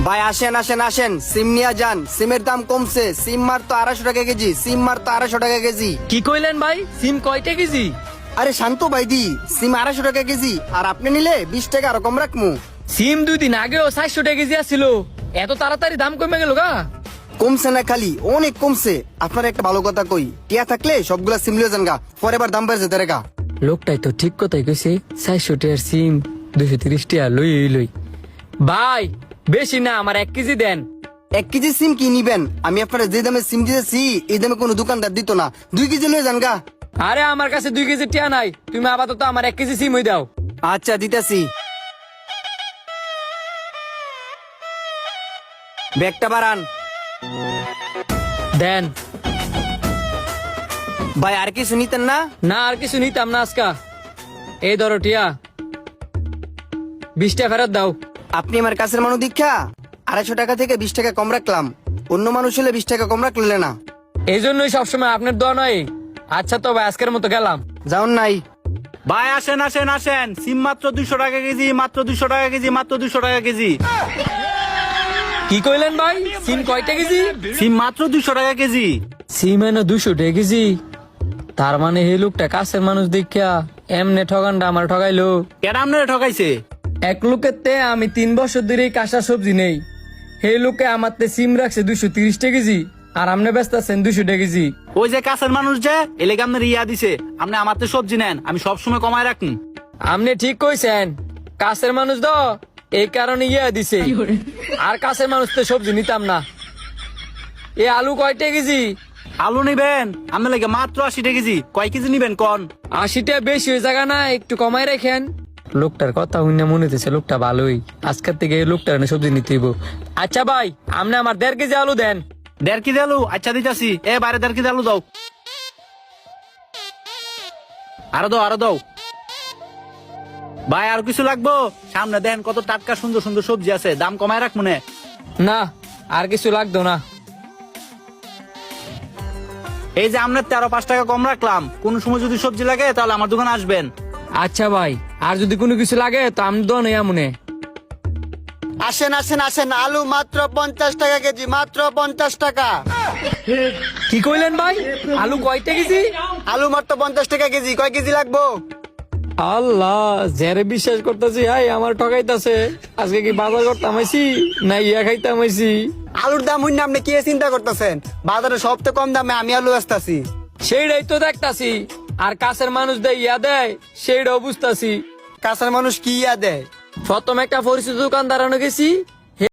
ভাই আসেন আসেন আসেন, সিম নিয়ে যান। সিমের দাম কমছে, সিম মার তো 250 টাকা কেজি, সিম মার তো 250 টাকা কেজি। কি কইলেন ভাই? সিম কয়টা কেজি? আরে শান্ত ভাই দি, সিম 250 টাকা কেজি, আর আপনি নিলে 20 টাকা আরো কম রাখমু। সিম 2 দিন আগেও 400 টাকা কেজি আসছিল, এত তাড়াতাড়ি দাম কমে গেল গা? কমছে না খালি, অনেক কমছে। আপনার একটা ভালো কথা কই, টিয়া থাকলে সবগুলা সিম লিয়ে যান গা, পরে আবার দাম বেড়ে যেতে রেখা। লোকটাই তো ঠিক কথাই কইছে, 400 টাকার সিম 230 টাকা লই। ভাই বেশি না, আমার 1 কেজি দেন। 1 কেজি সিম কি নিবেন? আমি আপনারা যে দামে সিম দিতেছি এই দামে কোনো দোকানদার দিত না। 2 কেজি লিয়ে যান গা। আরে আমার কাছে 2 কেজি টিয়া নাই, তুমি আপাতত আমার 1 কেজি সিম হই দাও। আচ্ছা দিতেছি। ব্যাগটা বাড়ান। দেন। ভাই আর কিছু নিতেন না? না আর কিছু নিতাম না আজকা। এই ধরো টিয়া, 20 টাকা ফেরত দাও। আপনি আমার কাছের মানুষ দীক্ষা 250 টাকা থেকে 20 টাকা কম রাখলাম। অন্য মানুষ হলে 20 টাকা কম রাখলে না। এই জন্যই সবসময় আপনার দোয়া নয়। আচ্ছা তো ভাই আজকের মতো গেলাম। যাও নাই। ভাই আসেন আসেন আসেন, সিম মাত্র 200 টাকা কেজি, মাত্র 200 টাকা কেজি, মাত্র 200 টাকা কেজি। কি কইলেন ভাই? সিম কয়টা কেজি? সিম মাত্র 200 টাকা কেজি। সিম এনে 200 টাকা কেজি? তার মানে এই লোকটা কাছের মানুষ দেখিয়া এমনে ঠগানটা আমার ঠগাইলো। কেডা আপনারা ঠকাইছে? এক লোকের তে আমি 3 বছর ধরে কাঁচা সবজি নেই, সেই লোকে আমার তে সিম রাখছে 230 টাকা কেজি, আর আপনি ব্যস্ত আছেন 200 টাকা কেজি। ওই যে কাছের মানুষ যে এলাকা আপনার ইয়া দিছে, আপনি আমার তো সবজি নেন, আমি সবসময় কমায় রাখুন। আপনি ঠিক কইছেন, কাছের মানুষ তো এই কারণে ইয়া দিছে, আর কাছের মানুষ তো সবজি নিতাম না। এ আলু কয়টা কেজি? আলু নিবেন আপনার লাগে মাত্র 80 টাকা কেজি। কয় কেজি নিবেন কন? 80 টাকা বেশি হয়ে জায়গা না, একটু কমাই রাখেন। লোকটার কথা শুনে মনে হচ্ছে লোকটা ভালোই, আজকের থেকে এই লোকটার এনে সবজি নিতে হইব। আচ্ছা ভাই, আপনি আমার 1.5 কেজি আলু দেন। 1.5 কেজি আলু? আচ্ছা দিতাছি। বাইরে 1.5 কেজি আলু দাও। আরো দাও আরো দাও। ভাই আর কিছু লাগবো? সামনে দেন কত টাটকা সুন্দর সুন্দর সবজি আছে, দাম কমায় রাখ মনে। না আর কিছু লাগতো না। এই যে আপনার 5 টাকা কম রাখলাম, কোন সময় যদি সবজি লাগে তাহলে আমার দোকানে আসবেন। আচ্ছা ভাই, আর যদি কোনো কিছু লাগে তো আমি দোন মনে। আসেন আসেন আসেন, আলু মাত্র 50 টাকা কেজি, মাত্র 50 টাকা। কি কইলেন ভাই? আলু কয়টা কেজি? আলু মাত্র 50 টাকা কেজি, কয় কেজি লাগবো? আল্লাহ, যারে বিশ্বাস করতেছি হাই আমার ঠকাইতাছে। আজকে কি বাজার করতাম আইছি না ইয়া খাইতাম আইছি? আলুর দাম হইনা আপনি কি চিন্তা করতেছেন? বাজারে সবচেয়ে কম দামে আমি আলু আসতাছি। সেইটাই তো দেখতাছি, আর কাছের মানুষ দেয় ইয়া দেয় সেইটাও বুঝতাছি। কাছের মানুষ কি ইয়া দেয়? প্রথম একটা পরিচিত দোকানদার আনো গেছি,